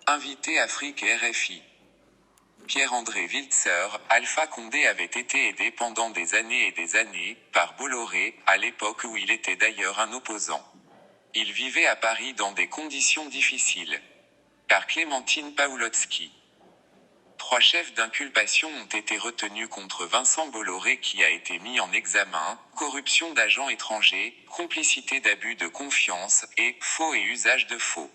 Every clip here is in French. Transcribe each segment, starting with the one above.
Invité Afrique RFI. Pierre-André Wiltzer, Alpha Condé avait été aidé pendant des années, par Bolloré, à l'époque où il était d'ailleurs un opposant. Il vivait à Paris dans des conditions difficiles. Par Clémentine Pawlowski. 3 chefs d'inculpation ont été retenus contre Vincent Bolloré qui a été mis en examen, corruption d'agents étrangers, complicité d'abus de confiance, et faux et usage de faux.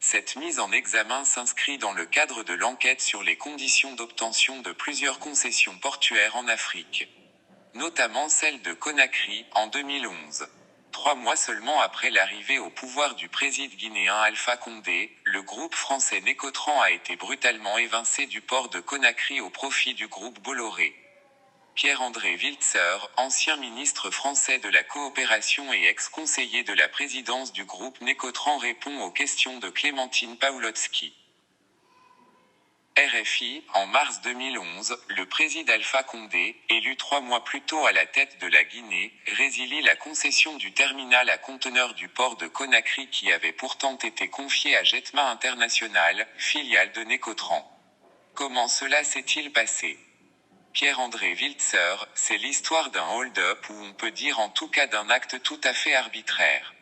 Cette mise en examen s'inscrit dans le cadre de l'enquête sur les conditions d'obtention de plusieurs concessions portuaires en Afrique. Notamment celle de Conakry, en 2011. 3 mois seulement après l'arrivée au pouvoir du président guinéen Alpha Condé, le groupe français Nécotran a été brutalement évincé du port de Conakry au profit du groupe Bolloré. Pierre-André Wiltzer, ancien ministre français de la coopération et ex-conseiller de la présidence du groupe Nécotran répond aux questions de Clémentine Pawlowski. RFI, en mars 2011, le président Alpha Condé, élu 3 mois plus tôt à la tête de la Guinée, résilie la concession du terminal à conteneurs du port de Conakry qui avait pourtant été confié à Jetma International, filiale de Nécotran. Comment cela s'est-il passé ? Pierre-André Wiltzer, c'est l'histoire d'un hold-up ou on peut dire en tout cas d'un acte tout à fait arbitraire.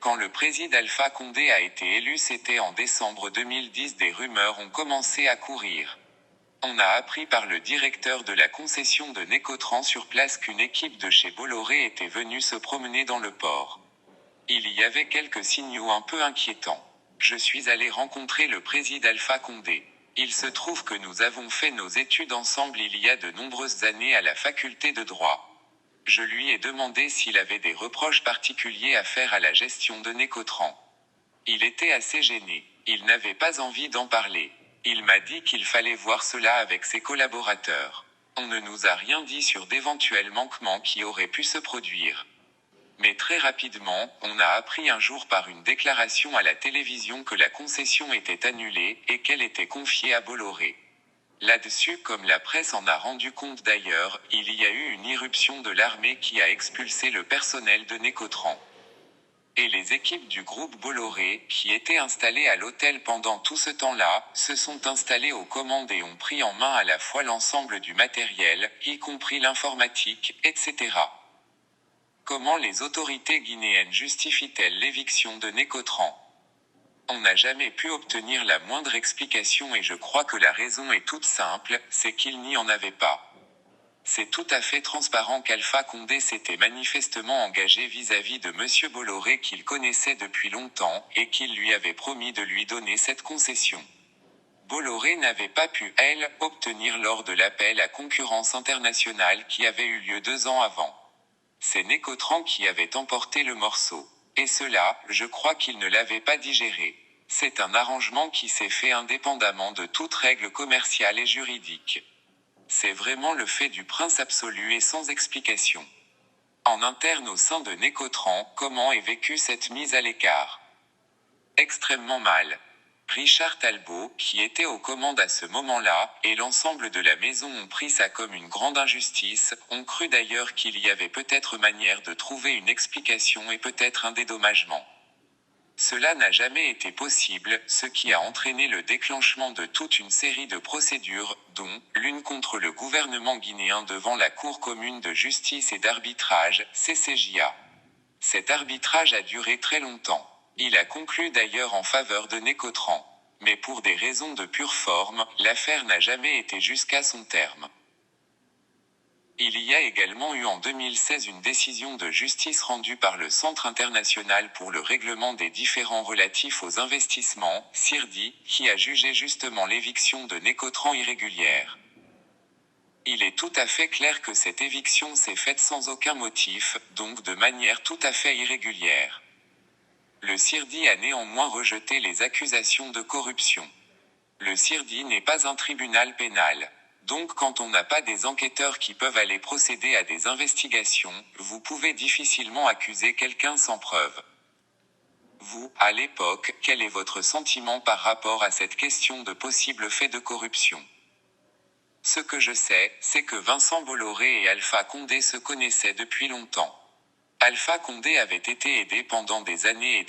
Quand le président Alpha Condé a été élu, c'était en décembre 2010, des rumeurs ont commencé à courir. On a appris par le directeur de la concession de Nécotran sur place qu'une équipe de chez Bolloré était venue se promener dans le port. Il y avait quelques signaux un peu inquiétants. Je suis allé rencontrer le président Alpha Condé. Il se trouve que nous avons fait nos études ensemble il y a de nombreuses années à la faculté de droit. Je lui ai demandé s'il avait des reproches particuliers à faire à la gestion de Nécotran. Il était assez gêné. Il n'avait pas envie d'en parler. Il m'a dit qu'il fallait voir cela avec ses collaborateurs. On ne nous a rien dit sur d'éventuels manquements qui auraient pu se produire. Mais très rapidement, on a appris un jour par une déclaration à la télévision que la concession était annulée et qu'elle était confiée à Bolloré. Là-dessus, comme la presse en a rendu compte d'ailleurs, il y a eu une irruption de l'armée qui a expulsé le personnel de Nécotran. Et les équipes du groupe Bolloré, qui étaient installées à l'hôtel pendant tout ce temps-là, se sont installées aux commandes et ont pris en main à la fois l'ensemble du matériel, y compris l'informatique, etc. Comment les autorités guinéennes justifient-elles l'éviction de Nécotran ? On n'a jamais pu obtenir la moindre explication et je crois que la raison est toute simple, c'est qu'il n'y en avait pas. C'est tout à fait transparent qu'Alpha Condé s'était manifestement engagé vis-à-vis de M. Bolloré qu'il connaissait depuis longtemps, et qu'il lui avait promis de lui donner cette concession. Bolloré n'avait pas pu, elle, obtenir lors de l'appel à concurrence internationale qui avait eu lieu 2 ans avant. C'est Nécotran qui avait emporté le morceau. Et cela, je crois qu'il ne l'avait pas digéré. C'est un arrangement qui s'est fait indépendamment de toute règle commerciale et juridique. C'est vraiment le fait du prince absolu et sans explication. En interne au sein de Nécotran, comment est vécue cette mise à l'écart ? Extrêmement mal. Richard Talbot, qui était aux commandes à ce moment-là, et l'ensemble de la maison ont pris ça comme une grande injustice, ont cru d'ailleurs qu'il y avait peut-être manière de trouver une explication et peut-être un dédommagement. Cela n'a jamais été possible, ce qui a entraîné le déclenchement de toute une série de procédures, dont l'une contre le gouvernement guinéen devant la Cour commune de justice et d'arbitrage, CCJA. Cet arbitrage a duré très longtemps. Il a conclu d'ailleurs en faveur de Nécotran. Mais pour des raisons de pure forme, l'affaire n'a jamais été jusqu'à son terme. Il y a également eu en 2016 une décision de justice rendue par le Centre international pour le règlement des différends relatifs aux investissements, CIRDI, qui a jugé justement l'éviction de Nécotran irrégulière. Il est tout à fait clair que cette éviction s'est faite sans aucun motif, donc de manière tout à fait irrégulière. Le CIRDI a néanmoins rejeté les accusations de corruption. Le CIRDI n'est pas un tribunal pénal. Donc quand on n'a pas des enquêteurs qui peuvent aller procéder à des investigations, vous pouvez difficilement accuser quelqu'un sans preuve. Vous, à l'époque, quel est votre sentiment par rapport à cette question de possibles faits de corruption ? Ce que je sais, c'est que Vincent Bolloré et Alpha Condé se connaissaient depuis longtemps. Alpha Condé avait été aidé pendant des années,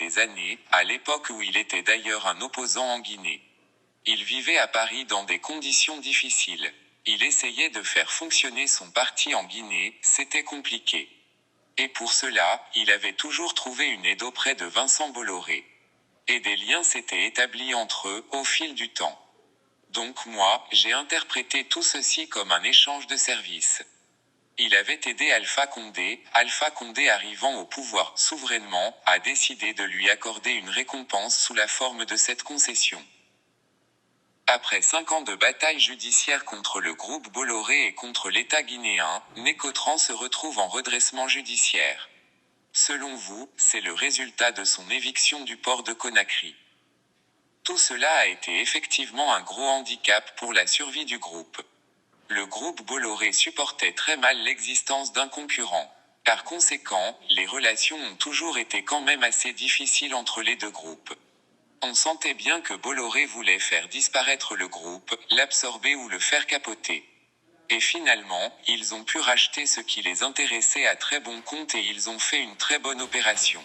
à l'époque où il était d'ailleurs un opposant en Guinée. Il vivait à Paris dans des conditions difficiles. Il essayait de faire fonctionner son parti en Guinée, c'était compliqué. Et pour cela, il avait toujours trouvé une aide auprès de Vincent Bolloré. Et des liens s'étaient établis entre eux au fil du temps. Donc moi, j'ai interprété tout ceci comme un échange de services. Il avait aidé Alpha Condé arrivant au pouvoir souverainement, a décidé de lui accorder une récompense sous la forme de cette concession. Après 5 ans de bataille judiciaire contre le groupe Bolloré et contre l'État guinéen, Nécotran se retrouve en redressement judiciaire. Selon vous, c'est le résultat de son éviction du port de Conakry. Tout cela a été effectivement un gros handicap pour la survie du groupe. Le groupe Bolloré supportait très mal l'existence d'un concurrent. Par conséquent, les relations ont toujours été quand même assez difficiles entre les deux groupes. On sentait bien que Bolloré voulait faire disparaître le groupe, l'absorber ou le faire capoter. Et finalement, ils ont pu racheter ce qui les intéressait à très bon compte et ils ont fait une très bonne opération.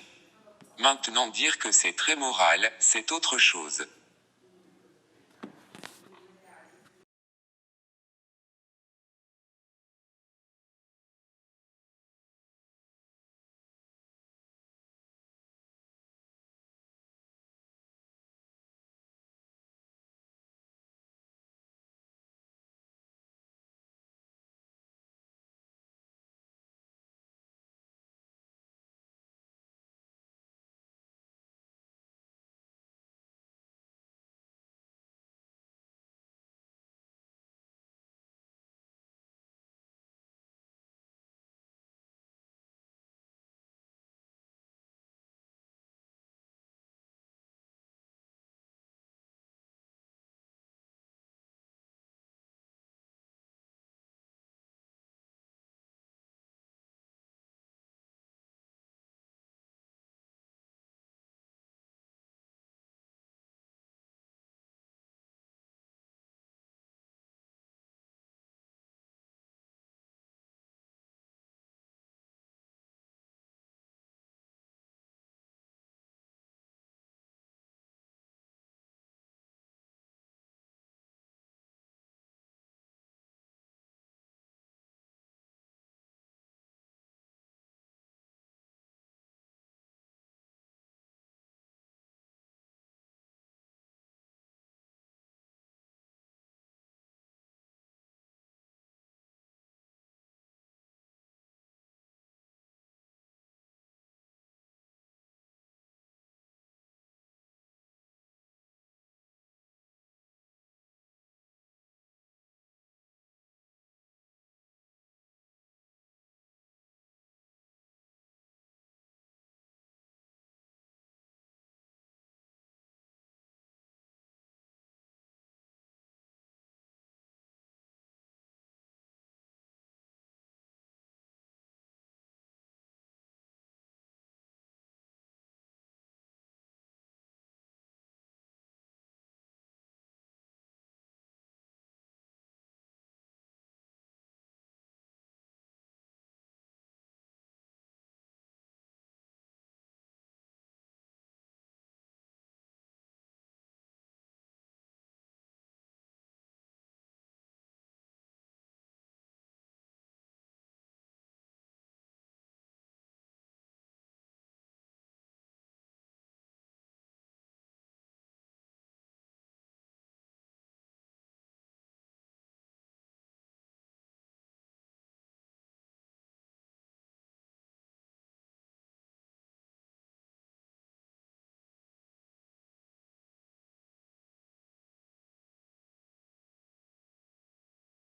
Maintenant dire que c'est très moral, c'est autre chose.